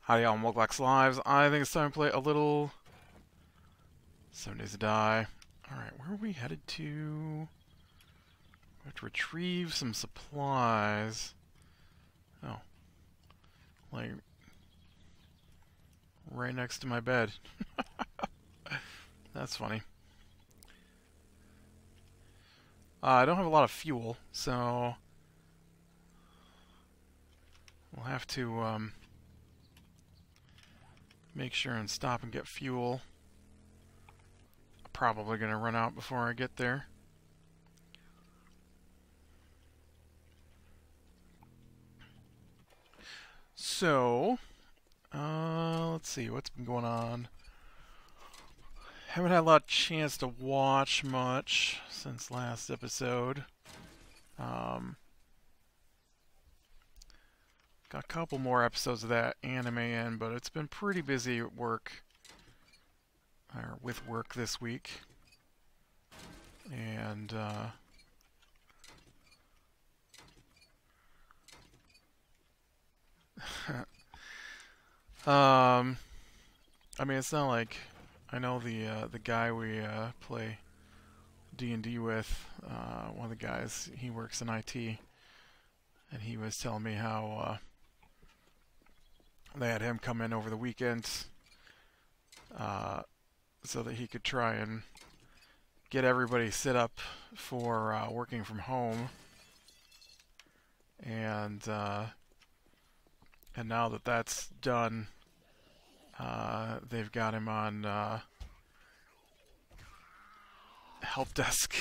Howdy y'all, Muglax Lives. I think it's time to play a little 7 Days to Die. Alright, where are we headed to? We have to retrieve some supplies. Oh. Like, right next to my bed. That's funny. I don't have a lot of fuel, so we'll have to make sure and stop and get fuel. I'm probably going to run out before I get there. So, let's see, what's been going on? Haven't had a lot of chance to watch much since last episode. Got a couple more episodes of that anime in, but it's been pretty busy at work, or with work this week. And, I mean, it's not like I know the guy we play D&D with. One of the guys, he works in IT, and he was telling me how they had him come in over the weekend so that he could try and get everybody set up for working from home. And now that that's done, they've got him on help desk.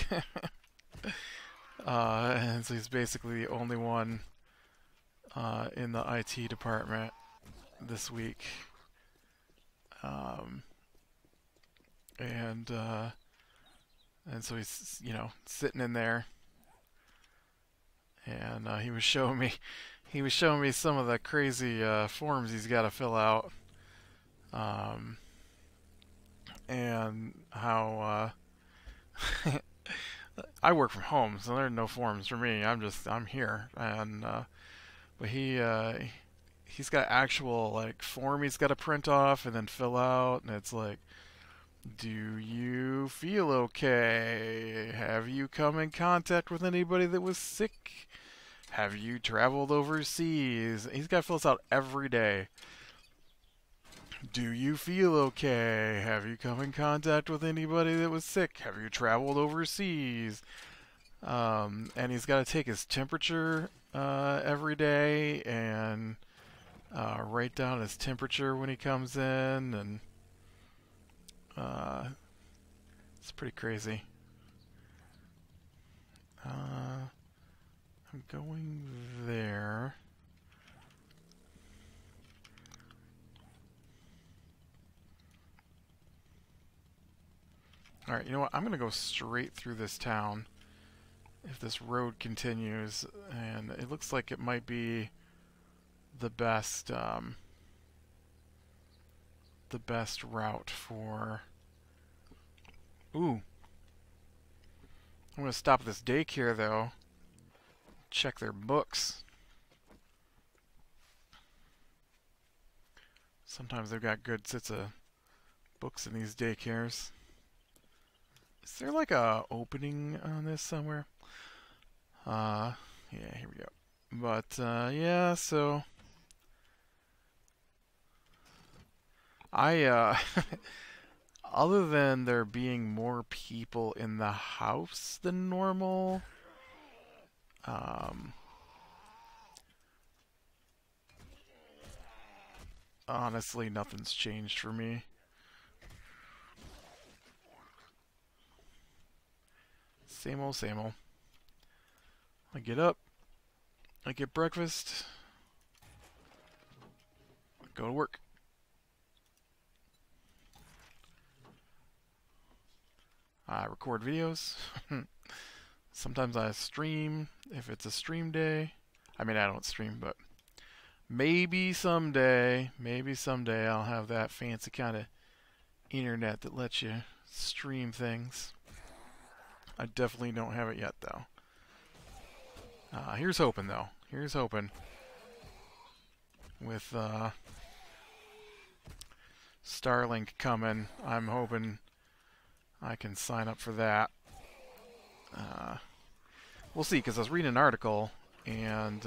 And so he's basically the only one in the IT department this week. And so he's, you know, sitting in there, and he was showing me some of the crazy forms he's got to fill out, and how I work from home, so there are no forms for me. I'm here, and but he's got actual like form he's got to print off and then fill out, and it's like, do you feel okay? Have you come in contact with anybody that was sick? Have you traveled overseas? He's got to fill this out every day. Do you feel okay? Have you come in contact with anybody that was sick? Have you traveled overseas? And he's got to take his temperature every day and write down his temperature when he comes in, and it's pretty crazy. I'm going there. Alright, you know what? I'm going to go straight through this town if this road continues, and it looks like it might be the best route for... Ooh. I'm going to stop at this daycare, though. Check their books. Sometimes they've got good sets of books in these daycares. Is there like a opening on this somewhere? Yeah, here we go. But, yeah, so... other than there being more people in the house than normal, honestly, nothing's changed for me. Same old, same old. I get up, I get breakfast, go to work. I record videos. Sometimes I stream if it's a stream day. I mean, I don't stream, but maybe someday I'll have that fancy kind of internet that lets you stream things. I definitely don't have it yet, though. Here's hoping, though. Here's hoping. With Starlink coming. I'm hoping I can sign up for that. Uh, we'll see, because I was reading an article, and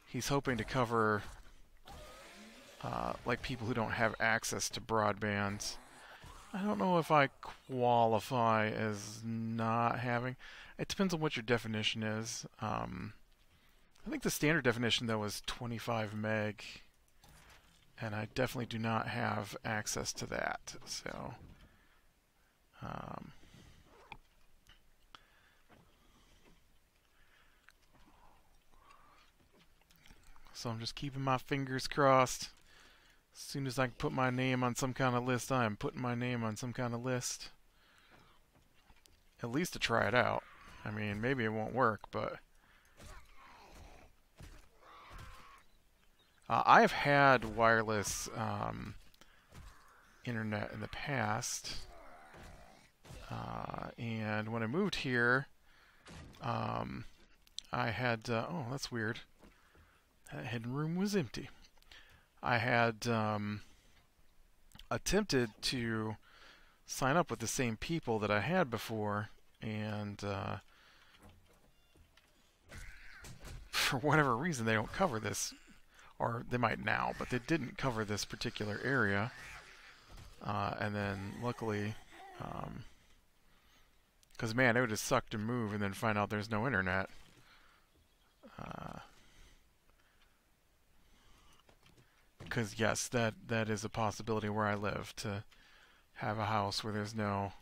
he's hoping to cover like people who don't have access to broadband. I don't know if I qualify as not having. It depends on what your definition is. I think the standard definition, though, is 25 meg, and I definitely do not have access to that. Um, so I'm just keeping my fingers crossed. As soon as I can put my name on some kind of list, I am putting my name on some kind of list. At least to try it out. I mean, maybe it won't work, but I have had wireless internet in the past, and when I moved here, I had oh, that's weird. That hidden room was empty. I had attempted to sign up with the same people that I had before, and for whatever reason they don't cover this, or they might now, but they didn't cover this particular area. And then luckily, because man, it would have sucked to move and then find out there's no internet. Because yes, that is a possibility where I live, to have a house where there's no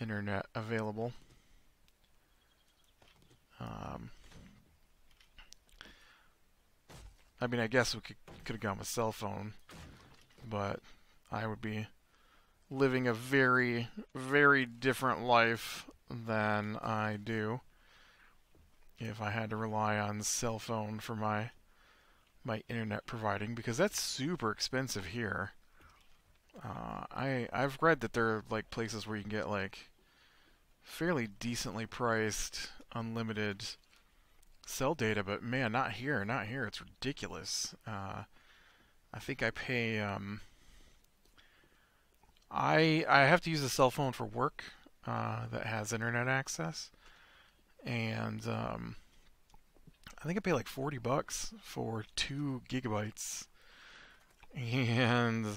internet available. I mean, I guess we could have gone with cell phone, but I would be living a very, very different life than I do if I had to rely on cell phone for my internet providing, because that's super expensive here. I've read that there are like places where you can get like fairly decently priced unlimited cell data, but man, not here, not here. It's ridiculous. I think I pay. I have to use a cell phone for work that has internet access, and I think I pay like $40 for 2 gigabytes, and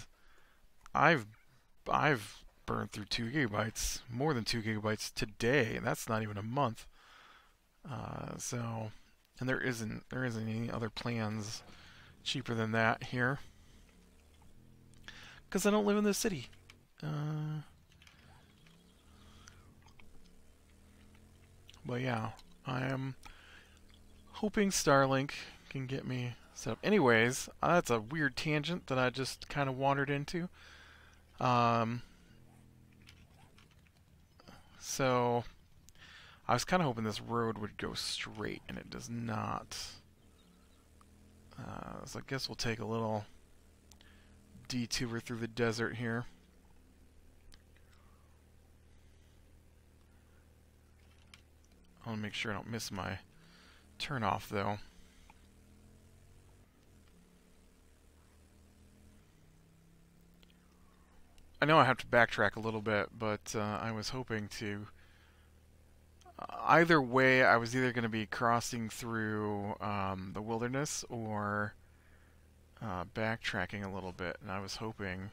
I've burned through 2 gigabytes, more than 2 gigabytes today, and that's not even a month. So, and there isn't any other plans cheaper than that here, because I don't live in the city. But yeah, I am hoping Starlink can get me set up. Anyways, that's a weird tangent that I just kind of wandered into. So I was kind of hoping this road would go straight, and it does not. So I guess we'll take a little detour through the desert here. I want to make sure I don't miss my turn off, though. I know I have to backtrack a little bit, but I was hoping to. Either way, I was either going to be crossing through the wilderness or backtracking a little bit, and I was hoping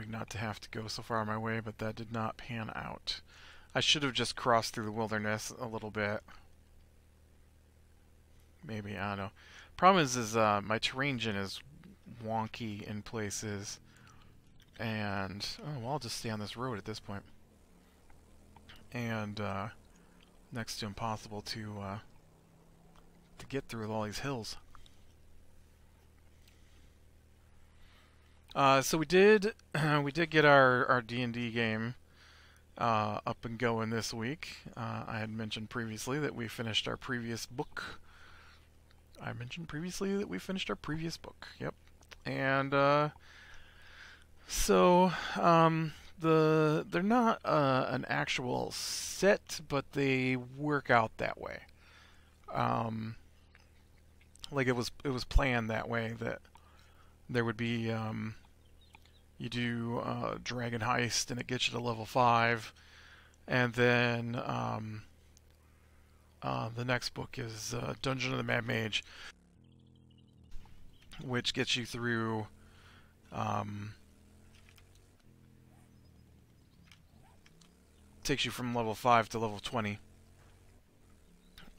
not to have to go so far on my way, but that did not pan out. I should have just crossed through the wilderness a little bit. Maybe, I don't know. Problem is my terrain gen is wonky in places, and oh, well, I'll just stay on this road at this point. And next to impossible to get through with all these hills. So we did get our D&D game up and going this week. I had mentioned previously that we finished our previous book. Yep. And so they're not an actual set, but they work out that way. Like it was planned that way, that there would be you do Dragon Heist, and it gets you to level 5, and then the next book is Dungeon of the Mad Mage, which gets you through takes you from level 5 to level 20.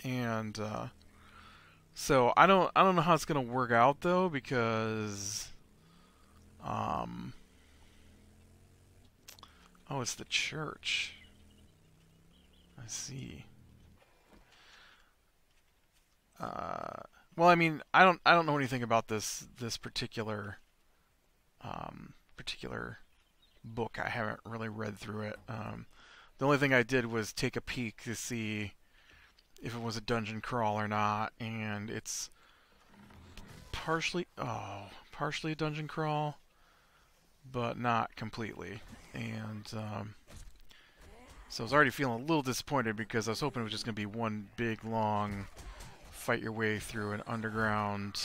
And so I don't know how it's gonna work out though, because oh, it's the church. I see. Well, I mean, I don't know anything about this particular particular book. I haven't really read through it. The only thing I did was take a peek to see if it was a dungeon crawl or not, and it's partially a dungeon crawl, but not completely. And so I was already feeling a little disappointed because I was hoping it was just going to be one big long fight your way through an underground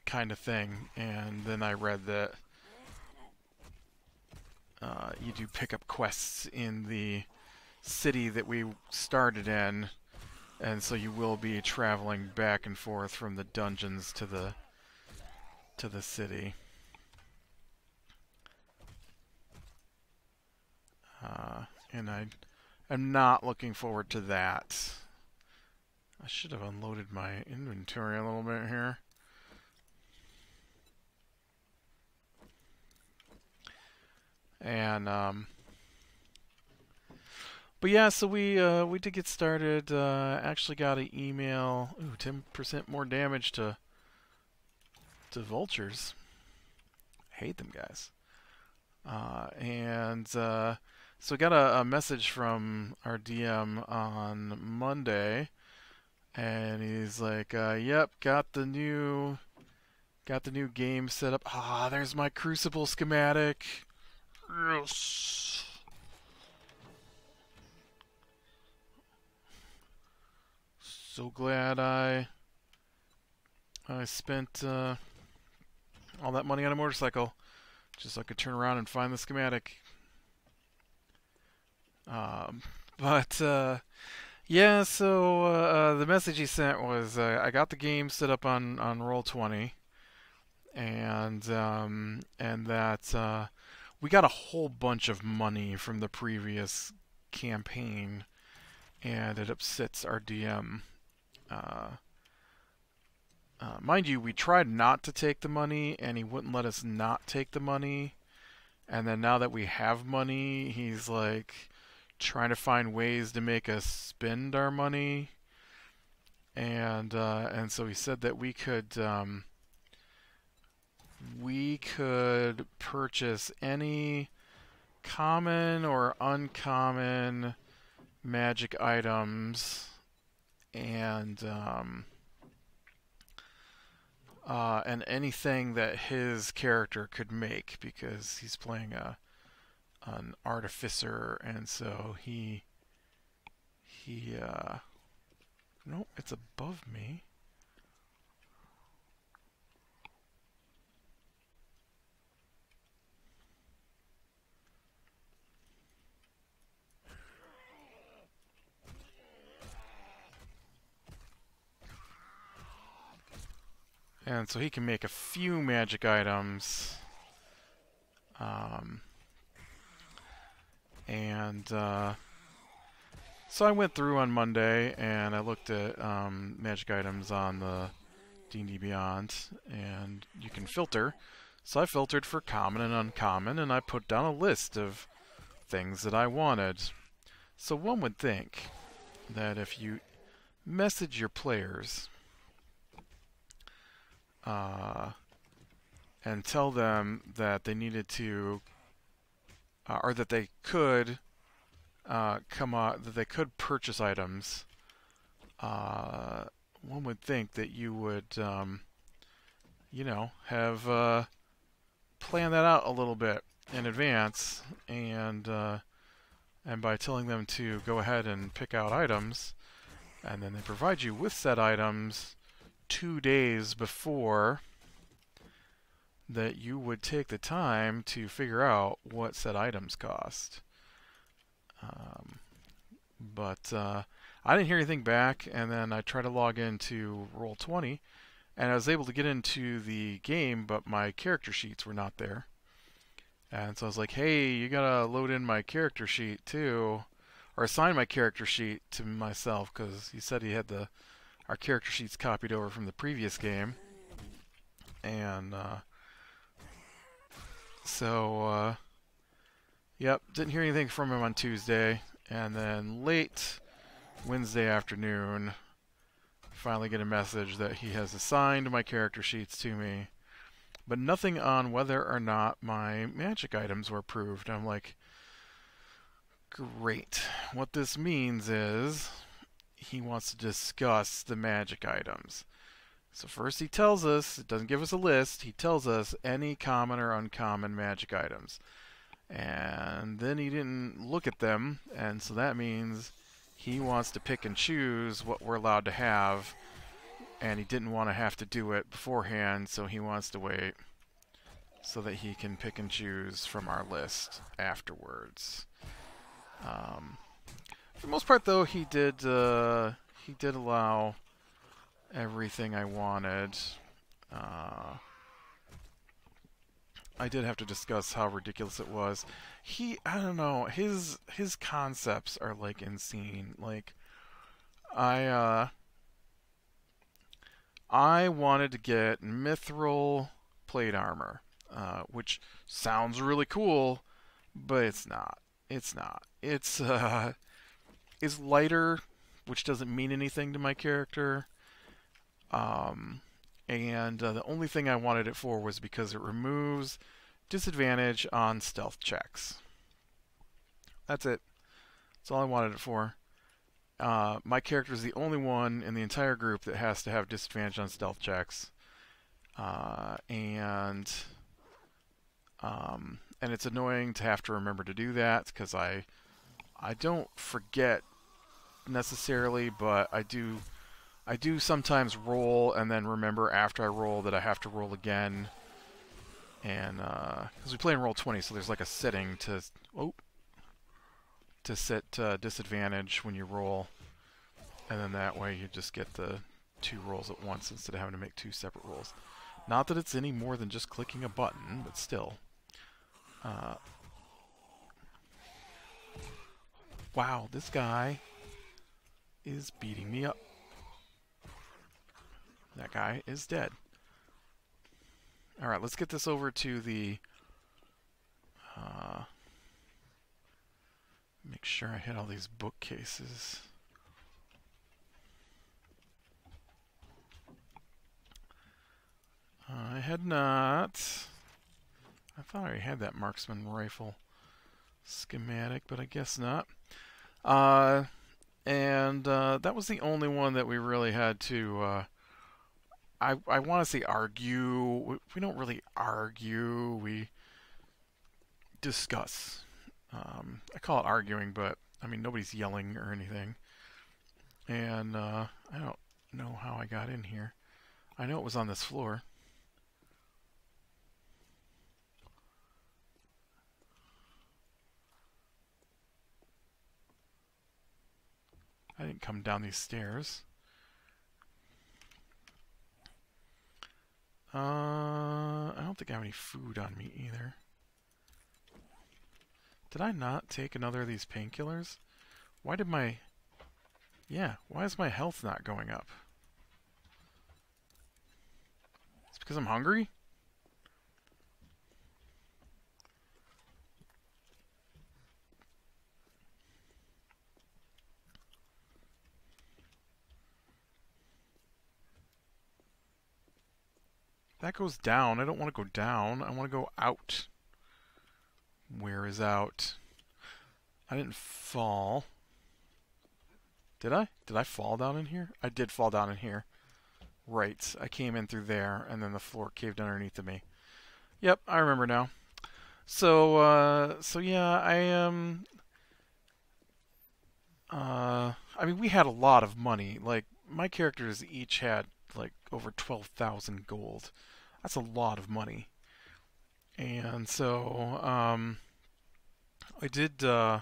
kind of thing. And then I read that you do pick up quests in the city that we started in, and so you will be traveling back and forth from the dungeons to the city. And I'm not looking forward to that. I should have unloaded my inventory a little bit here. And but yeah, so we did get started. Actually got an email. Ooh, 10% more damage to vultures. Hate them guys. And so we got a message from our DM on Monday, and he's like, "Yep, got the new game set up. Ah, there's my crucible schematic. Yes. So glad I spent all that money on a motorcycle just so I could turn around and find the schematic." Yeah, so the message he sent was, I got the game set up on Roll20, and that we got a whole bunch of money from the previous campaign, and it upsets our DM. Mind you, we tried not to take the money, and he wouldn't let us not take the money. And then now that we have money, he's like trying to find ways to make us spend our money. And so he said that we could purchase any common or uncommon magic items, and anything that his character could make, because he's playing an artificer, and so he nope, it's above me. And so he can make a few magic items. So I went through on Monday and I looked at magic items on the D&D Beyond, and you can filter. So I filtered for common and uncommon, and I put down a list of things that I wanted. So one would think that if you message your players and tell them that they needed to, or that they could that they could purchase items, one would think that you would, have planned that out a little bit in advance, and by telling them to go ahead and pick out items, and then they provide you with said items, 2 days before that you would take the time to figure out what said items cost. But I didn't hear anything back, and then I tried to log into Roll20, and I was able to get into the game, but my character sheets were not there. And so I was like, hey, you gotta load in my character sheet too, or assign my character sheet to myself, because he said he had our character sheets copied over from the previous game. And yep, didn't hear anything from him on Tuesday. And then late Wednesday afternoon, finally get a message that he has assigned my character sheets to me, but nothing on whether or not my magic items were approved. I'm like, great. What this means is he wants to discuss the magic items. So first he tells us, it doesn't give us a list, he tells us any common or uncommon magic items. And then he didn't look at them, and so that means he wants to pick and choose what we're allowed to have, and he didn't want to have to do it beforehand, so he wants to wait so that he can pick and choose from our list afterwards. For the most part, though, he did allow everything I wanted. I did have to discuss how ridiculous it was. I don't know, his concepts are like insane. Like, I wanted to get mithril plate armor, which sounds really cool, but it's not. It's not. It's lighter, which doesn't mean anything to my character. And the only thing I wanted it for was because it removes disadvantage on stealth checks. That's it. That's all I wanted it for. My character is the only one in the entire group that has to have disadvantage on stealth checks. And it's annoying to have to remember to do that, because I don't forget necessarily, but I do sometimes roll and then remember after I roll that I have to roll again. And because we play in Roll20, so there's like a setting to set disadvantage when you roll, and then that way you just get the 2 rolls at once instead of having to make 2 separate rolls. Not that it's any more than just clicking a button, but still. Wow, this guy is beating me up. That guy is dead. Alright, let's get this over to the... make sure I hit all these bookcases. I had not. I thought I already had that marksman rifle schematic, but I guess not. And that was the only one that we really had to... I want to say argue. We don't really argue. We discuss. I call it arguing, but I mean nobody's yelling or anything. And I don't know how I got in here. I know it was on this floor. I didn't come down these stairs. I don't think I have any food on me either. Did I not take another of these painkillers? Why did my... Yeah, why is my health not going up? It's because I'm hungry? That goes down. I don't want to go down. I want to go out. Where is out? I didn't fall. Did I? Did I fall down in here? I did fall down in here. Right. I came in through there, and then the floor caved underneath of me. Yep, I remember now. So yeah, I mean, we had a lot of money. Like, my characters each had like over 12,000 gold. That's a lot of money. And so I did. Um,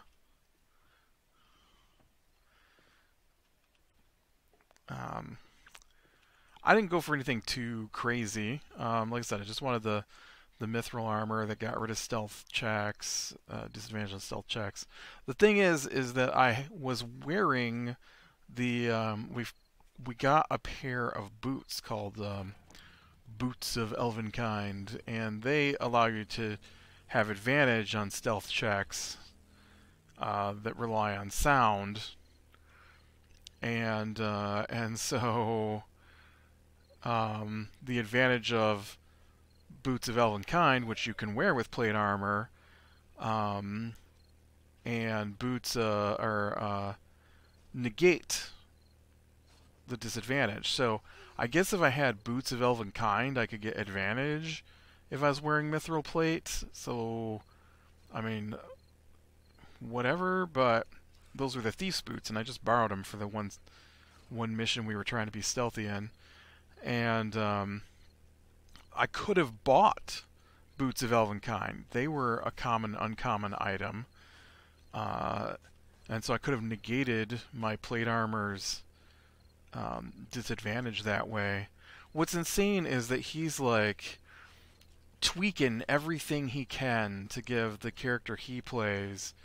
I didn't go for anything too crazy. Like I said, I just wanted the mithril armor that got rid of stealth checks, disadvantage on stealth checks. The thing is that I was wearing the we got a pair of boots called boots of Elvenkind, and they allow you to have advantage on stealth checks that rely on sound, and so the advantage of boots of Elvenkind, which you can wear with plate armor, um, and boots negate the disadvantage. So I guess if I had boots of Elvenkind, I could get advantage if I was wearing mithril plate. So, I mean, whatever, but those were the thief's boots, and I just borrowed them for the one mission we were trying to be stealthy in. And I could have bought boots of Elvenkind. They were a common, uncommon item. And so I could have negated my plate armor's disadvantage that way. What's insane is that he's like tweaking everything he can to give the character he plays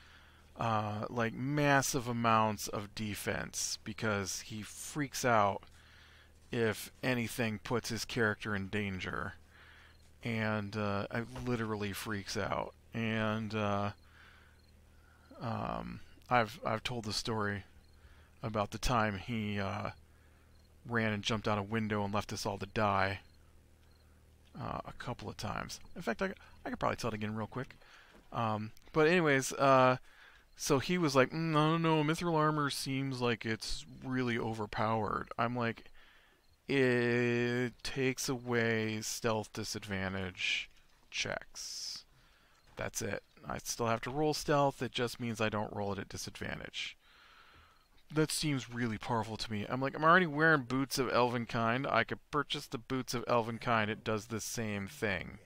like massive amounts of defense, because he freaks out if anything puts his character in danger. And I literally freaks out. And I've told the story about the time he ran and jumped out a window and left us all to die a couple of times. In fact, I could probably tell it again real quick. But anyways, so he was like, no, mithril armor seems like it's really overpowered. I'm like, it takes away stealth disadvantage checks. That's it. I still have to roll stealth. It just means I don't roll it at disadvantage. That seems really powerful to me. I'm like, I'm already wearing boots of Elvenkind. I could purchase the boots of Elvenkind. It does the same thing.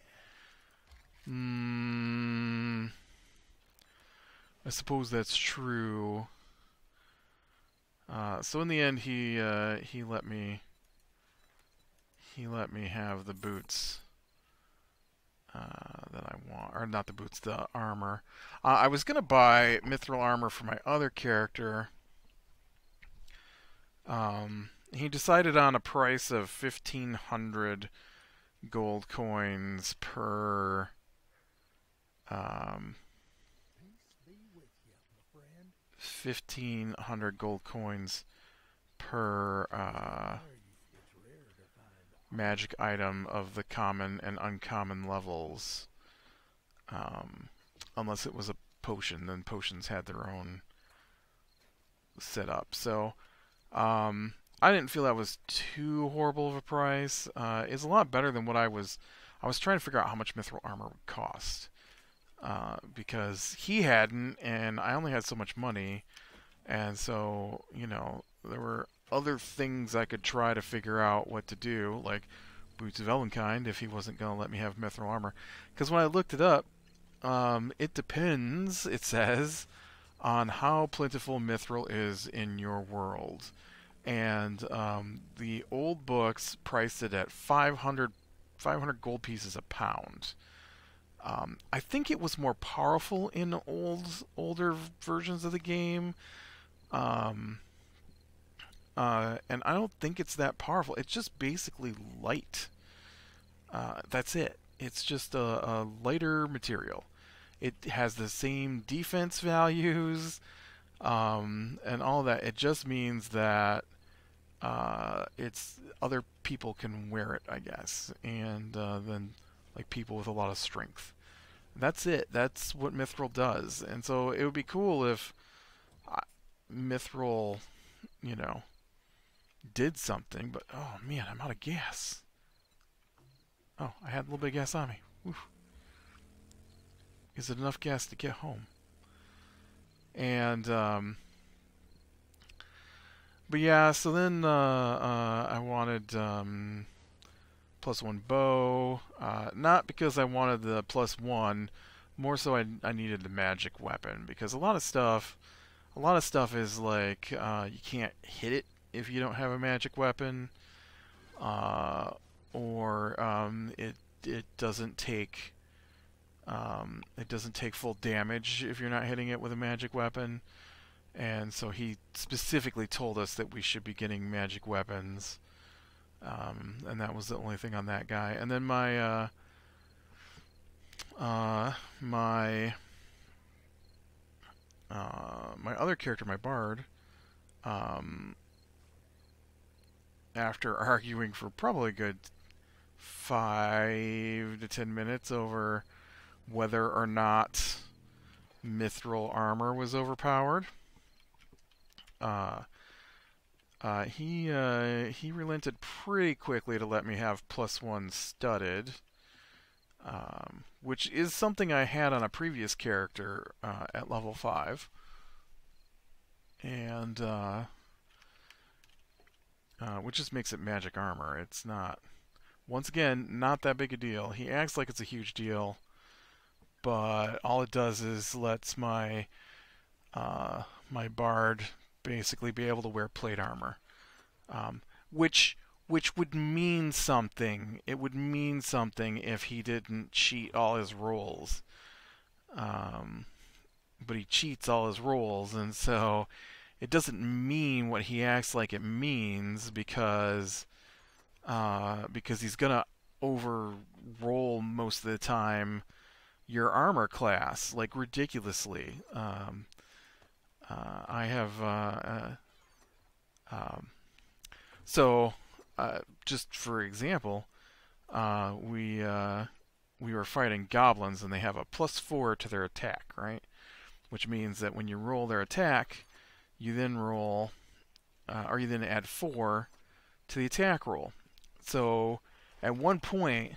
I suppose that's true. So in the end, he let me have the boots that I want, or not the boots, the armor. I was gonna buy mithril armor for my other character. He decided on a price of 1,500 gold coins per 1,500 gold coins per magic item of the common and uncommon levels. Unless it was a potion, then potions had their own setup. So I didn't feel that was too horrible of a price. It's a lot better than what I was trying to figure out how much mithril armor would cost. Because he hadn't, and I only had so much money, and so, there were other things I could try to figure out what to do, like Boots of Elvenkind, if he wasn't going to let me have mithril armor. Because when I looked it up, it depends, it says, on how plentiful mithril is in your world. And the old books priced it at 500 gold pieces a pound. I think it was more powerful in older versions of the game. And I don't think it's that powerful. It's just basically light. That's it. It's just a lighter material. It has the same defense values and all that. It just means that it's other people can wear it, I guess, and then like people with a lot of strength. That's it. That's what mithril does. And so it would be cool if mithril, did something. But oh man, I'm out of gas. Oh, I had a little bit of gas on me. Oof. Is it enough gas to get home? And But yeah, so then I wanted +1 bow, not because I wanted the +1, more so I needed the magic weapon because a lot of stuff is like you can't hit it if you don't have a magic weapon, uh, or it doesn't take full damage if you're not hitting it with a magic weapon. And so he specifically told us that we should be getting magic weapons, and that was the only thing on that guy. And then uh, my my other character, my bard, um, after arguing for probably a good 5 to 10 minutes over whether or not mithril armor was overpowered, uh, he relented pretty quickly to let me have +1 studded, which is something I had on a previous character at level 5, and which just makes it magic armor. It's not, once again, not that big a deal. He acts like it's a huge deal, but all it does is lets my bard basically be able to wear plate armor, um, which would mean something. It would mean something if he didn't cheat all his rolls. Um, but he cheats all his rolls, and so it doesn't mean what he acts like it means because he's gonna over roll most of the time your armor class like ridiculously. I have um, so just for example, we were fighting goblins and they have a +4 to their attack, right? Which means that when you roll their attack, you then roll, or you then add 4 to the attack roll. So at one point,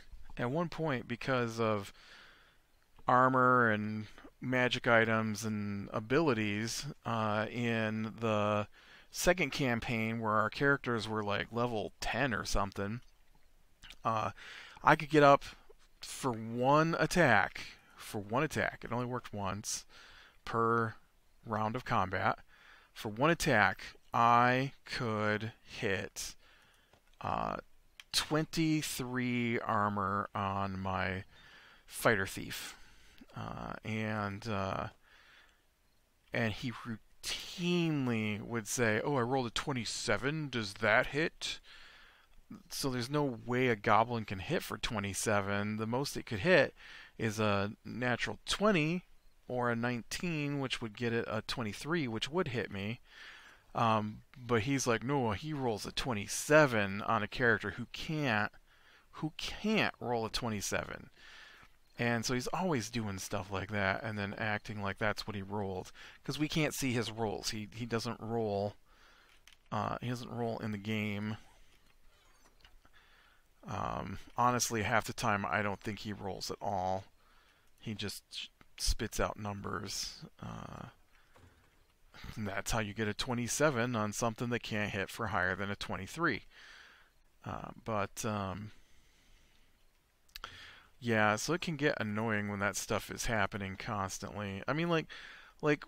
because of armor and magic items and abilities in the second campaign, where our characters were like level 10 or something, I could get up for one attack. It only worked once per round of combat. For one attack, I could hit 23 armor on my fighter thief, and he routinely would say, "Oh, I rolled a 27. Does that hit?" So there's no way a goblin can hit for 27. The most it could hit is a natural 20 or a 19, which would get it a 23, which would hit me. But he's like, no, he rolls a 27 on a character who can't roll a 27. And so he's always doing stuff like that and then acting like that's what he rolled, because we can't see his rolls. He doesn't roll. He doesn't roll in the game. Honestly, half the time I don't think he rolls at all. He just spits out numbers. And that's how you get a 27 on something that can't hit for higher than a 23. But yeah, so it can get annoying when that stuff is happening constantly. I mean, like, like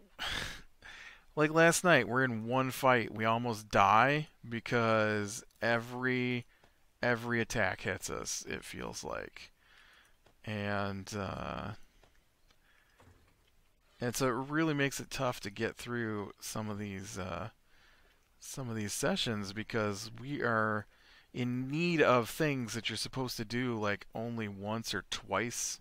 last night, we're in one fight, we almost die because every attack hits us. It feels like, and so it really makes it tough to get through some of these sessions because we are in need of things that you're supposed to do like only once or twice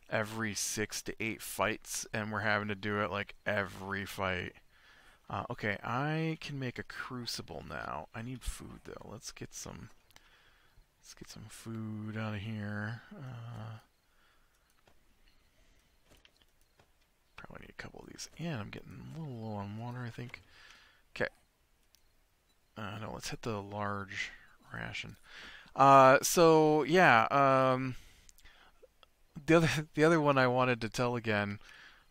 every 6 to 8 fights, and we're having to do it like every fight. Okay, I can make a crucible now. I need food though. Let's get some food out of here. Probably need a couple of these. And I'm getting a little low on water, I think. Okay. No, let's hit the large ration. So yeah, the other one I wanted to tell again,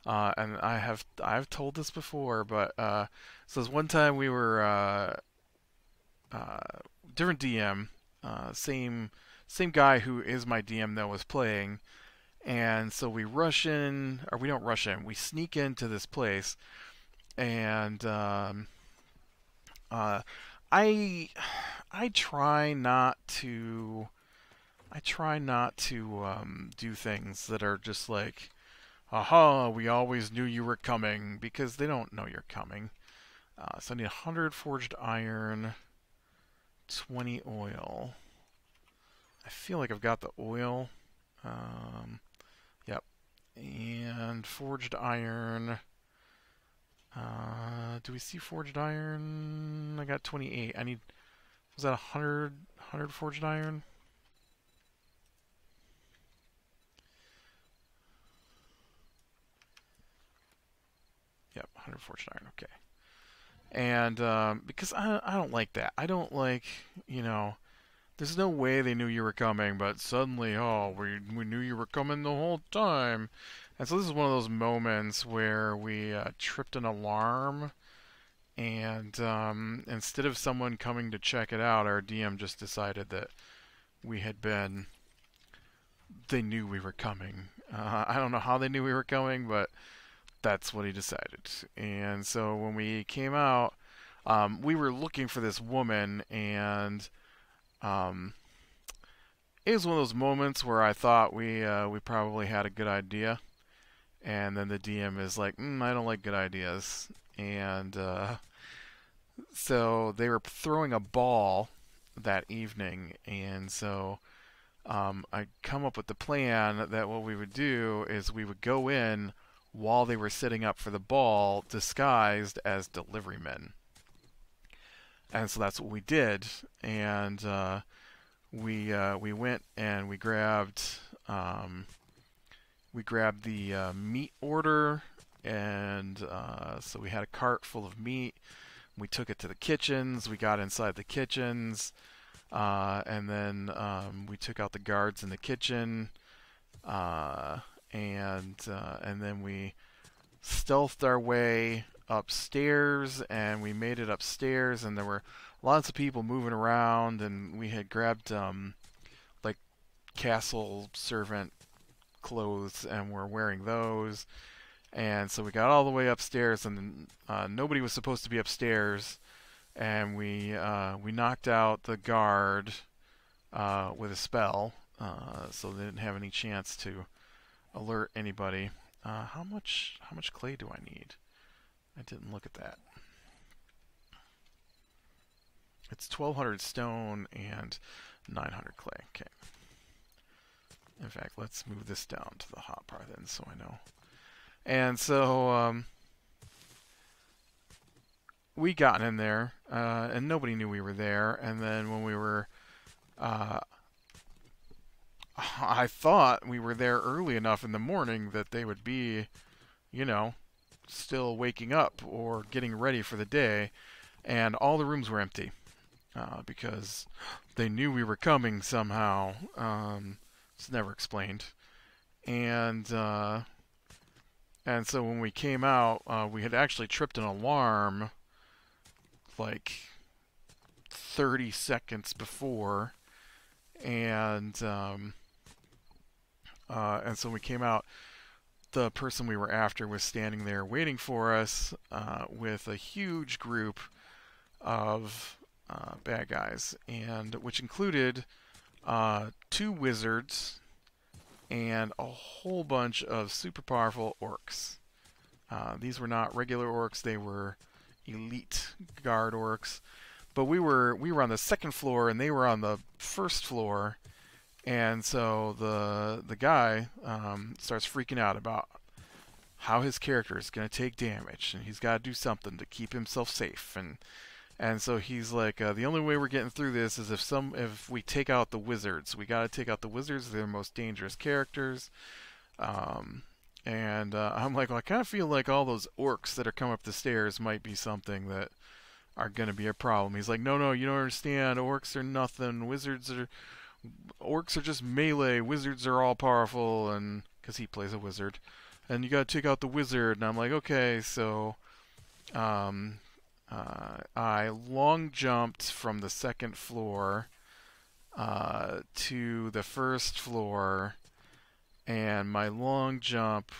and I've told this before, but so this one time we were uh, different DM, same guy who is my DM that was playing, and so we rush in, or we don't rush in, we sneak into this place, and uh, I I try not to do things that are just like, aha, we always knew you were coming, because they don't know you're coming. So I need 100 forged iron, 20 oil. I feel like I've got the oil. Um, yep. And forged iron. Do we see forged iron? I got 28. I need. Was that 100 forged iron? Yep, 100 forged iron. Okay. And because I don't like that. I don't like, you know, there's no way they knew you were coming, but suddenly, oh, we knew you were coming the whole time. And so this is one of those moments where we tripped an alarm, and instead of someone coming to check it out, our DM just decided that we had been. They knew we were coming. I don't know how they knew we were coming, but that's what he decided. And so when we came out, we were looking for this woman, and um, it was one of those moments where I thought we probably had a good idea, and then the DM is like, I don't like good ideas, and so they were throwing a ball that evening, and so I come up with the plan that what we would do is we would go in while they were setting up for the ball, disguised as delivery men. And so that's what we did, and we went and we grabbed the meat order, and so we had a cart full of meat. We took it to the kitchens. We got inside the kitchens, and then we took out the guards in the kitchen, and then we stealthed our way upstairs, and we made it upstairs, and there were lots of people moving around, and we had grabbed like castle servant clothes, and we're wearing those. And so we got all the way upstairs, and nobody was supposed to be upstairs, and we knocked out the guard with a spell, so they didn't have any chance to alert anybody. How much clay do I need? I didn't look at that. It's 1,200 stone and 900 clay. Okay. In fact, let's move this down to the hotbar then, so I know. And so we got in there, and nobody knew we were there. And then when we were, I thought we were there early enough in the morning that they would be, you know, still waking up or getting ready for the day, and all the rooms were empty because they knew we were coming somehow. It's never explained, and so when we came out, we had actually tripped an alarm like 30 seconds before, and so we came out. The person we were after was standing there waiting for us with a huge group of bad guys, and which included 2 wizards and a whole bunch of super powerful orcs. These were not regular orcs; they were elite guard orcs. But we were on the second floor, and they were on the first floor. And so the guy starts freaking out about how his character is going to take damage, and he's got to do something to keep himself safe. And so he's like, the only way we're getting through this is if we take out the wizards. We got to take out the wizards. They're the most dangerous characters. And I'm like, well, I kind of feel like all those orcs that are coming up the stairs might be something that are going to be a problem. He's like, no, you don't understand. Orcs are nothing. Orcs are just melee. Wizards are all powerful, and because he plays a wizard, and you got to take out the wizard. And I'm like, okay, so I long jumped from the second floor to the first floor, and my long jump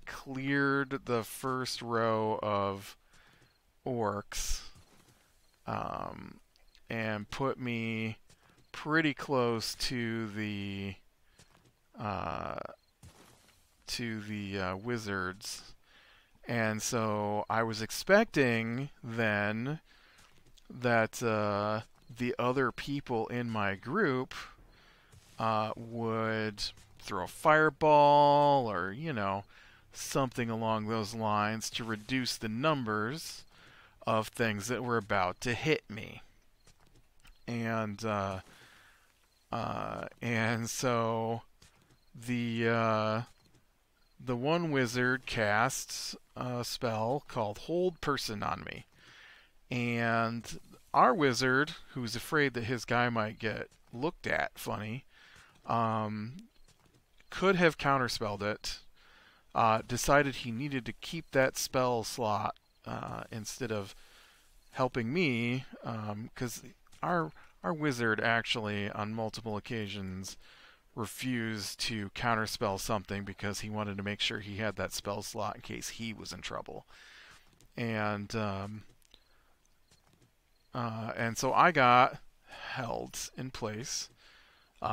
cleared the first row of orcs and put me pretty close uh, to the wizards. And so I was expecting then that the other people in my group would throw a fireball or, something along those lines to reduce the numbers of things that were about to hit me. And so the one wizard casts a spell called Hold Person on me. And our wizard, who's afraid that his guy might get looked at funny, could have counterspelled it, decided he needed to keep that spell slot instead of helping me, because our wizard actually, on multiple occasions, refused to counterspell something because he wanted to make sure he had that spell slot in case he was in trouble. And so I got held in place,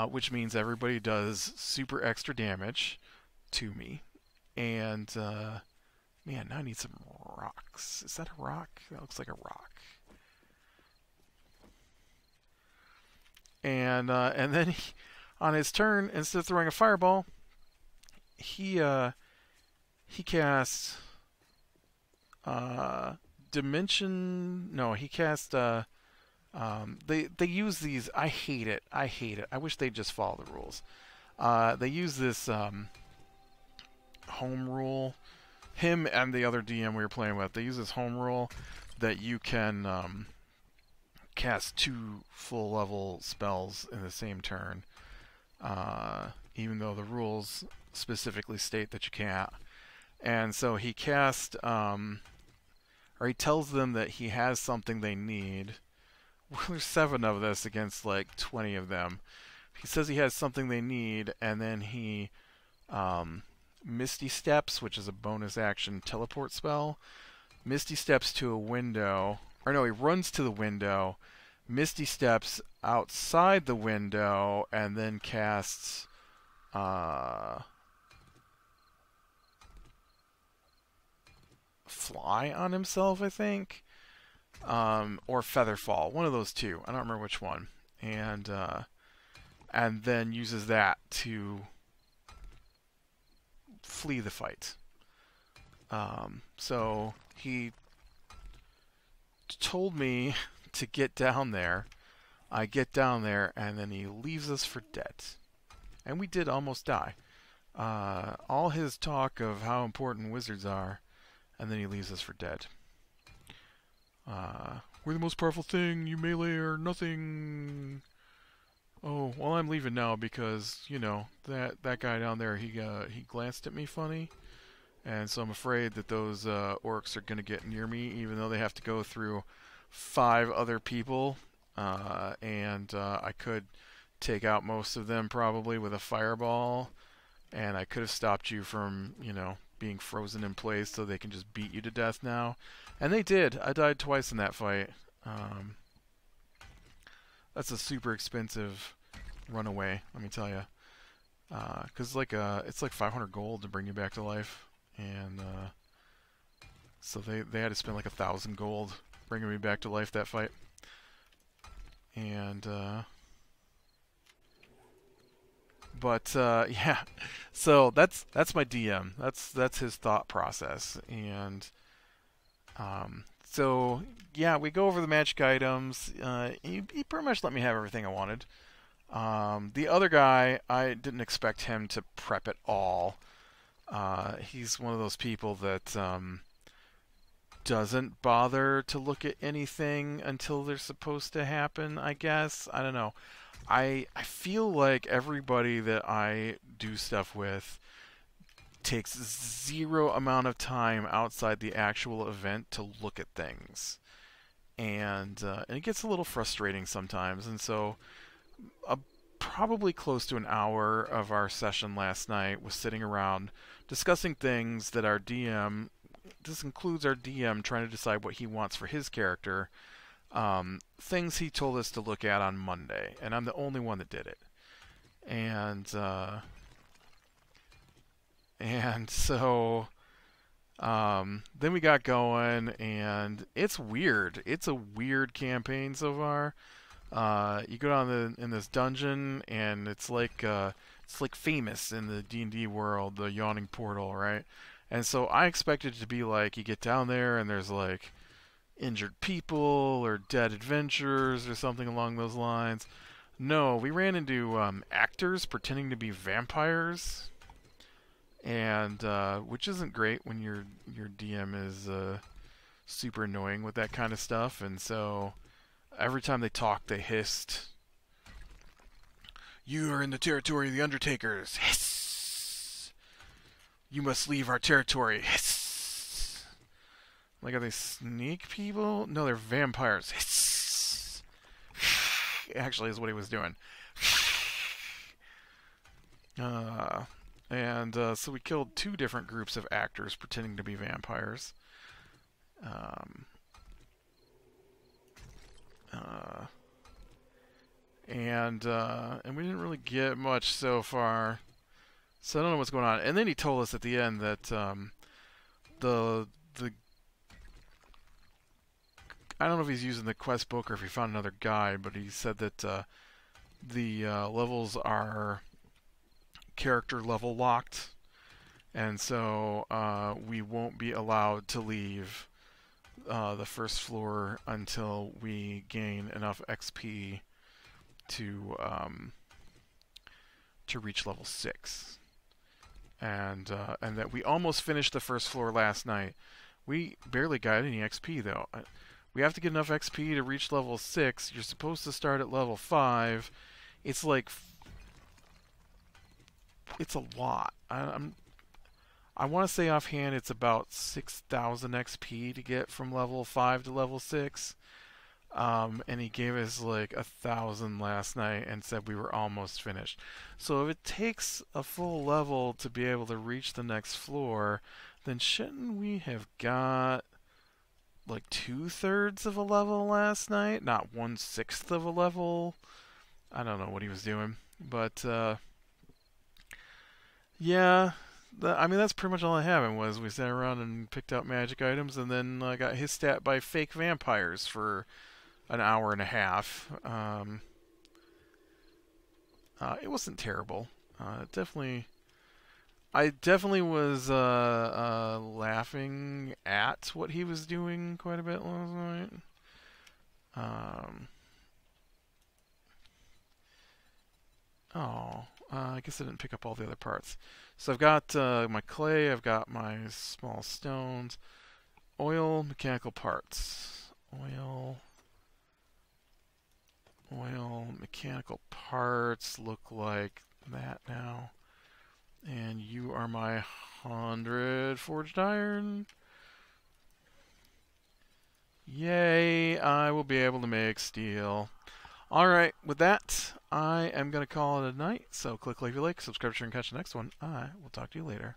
which means everybody does super extra damage to me. And man, now I need some rocks. Is that a rock? That looks like a rock. And then on his turn, instead of throwing a fireball, he casts dimension. No, he cast. They use these. I hate it. I hate it. I wish they'd just follow the rules. They use this home rule. Him and the other DM we were playing with. They use this home rule that you can cast 2 full level spells in the same turn, even though the rules specifically state that you can't. And so he cast, or he tells them that he has something they need. Well, there's 7 of this against like 20 of them. He says he has something they need, and then he Misty Steps, which is a bonus action teleport spell. Misty Steps to a window. Or no, he runs to the window, Misty Steps outside the window, and then casts Fly on himself, I think. Or Featherfall. One of those two. I don't remember which one. And then uses that to flee the fight. So he told me to get down there. I get down there, and then he leaves us for dead. And we did almost die. All his talk of how important wizards are, and then he leaves us for dead. We're the most powerful thing, you melee are nothing. Oh, well, I'm leaving now because, that guy down there, he glanced at me funny. And so I'm afraid that those orcs are going to get near me, even though they have to go through 5 other people. And I could take out most of them probably with a fireball. And I could have stopped you from, being frozen in place so they can just beat you to death now. And they did. I died twice in that fight. That's a super expensive runaway, let me tell you. Because it's like 500 gold to bring you back to life. And so they had to spend like 1,000 gold bringing me back to life that fight. And yeah, so that's my DM. That's his thought process. And so yeah, we go over the magic items. He pretty much let me have everything I wanted. The other guy, I didn't expect him to prep at all. He's one of those people that doesn't bother to look at anything until they're supposed to happen, I guess. I don't know. I feel like everybody that I do stuff with takes 0 amount of time outside the actual event to look at things. and it gets a little frustrating sometimes. And so, probably close to an hour of our session last night was sitting around discussing things that our DM. This includes our DM trying to decide what he wants for his character. Things he told us to look at on Monday, and I'm the only one that did it. And so then we got going, and it's weird. It's a weird campaign so far. You go down in this dungeon, and it's like famous in the D&D world, the Yawning Portal, right? And so I expected it to be like you get down there, and there's like injured people or dead adventurers or something along those lines. No, we ran into actors pretending to be vampires, and which isn't great when your DM is super annoying with that kind of stuff. And so every time they talked, they hissed. You are in the territory of the Undertakers. Hiss! You must leave our territory. Hiss! Like, are they snake people? No, they're vampires. Hiss! Actually, is what he was doing. So we killed 2 different groups of actors pretending to be vampires. And we didn't really get much so far. So I don't know what's going on. And then he told us at the end that the I don't know if he's using the quest book or if he found another guide, but he said that the levels are character level locked, and so we won't be allowed to leave the first floor until we gain enough XP to reach level 6. And that we almost finished the first floor last night. We barely got any XP though. We have to get enough XP to reach level 6. You're supposed to start at level 5. It's like it's a lot. I want to say offhand it's about 6,000 XP to get from level 5 to level 6. And he gave us like 1,000 last night and said we were almost finished. So if it takes a full level to be able to reach the next floor, then shouldn't we have got like 2/3 of a level last night? Not 1/6 of a level? I don't know what he was doing. But, yeah. I mean, that's pretty much all I have. Was we sat around and picked out magic items, and then I got his stat by fake vampires for an hour and a half. It wasn't terrible. I definitely was laughing at what he was doing quite a bit last night. I guess I didn't pick up all the other parts. So I've got my clay, I've got my small stones, oil, mechanical parts. Oil, mechanical parts look like that now. And you are my 100 forged iron. Yay, I will be able to make steel. Alright, with that, I am going to call it a night. So click like if you like, subscribe, share, and catch the next one. I will talk to you later.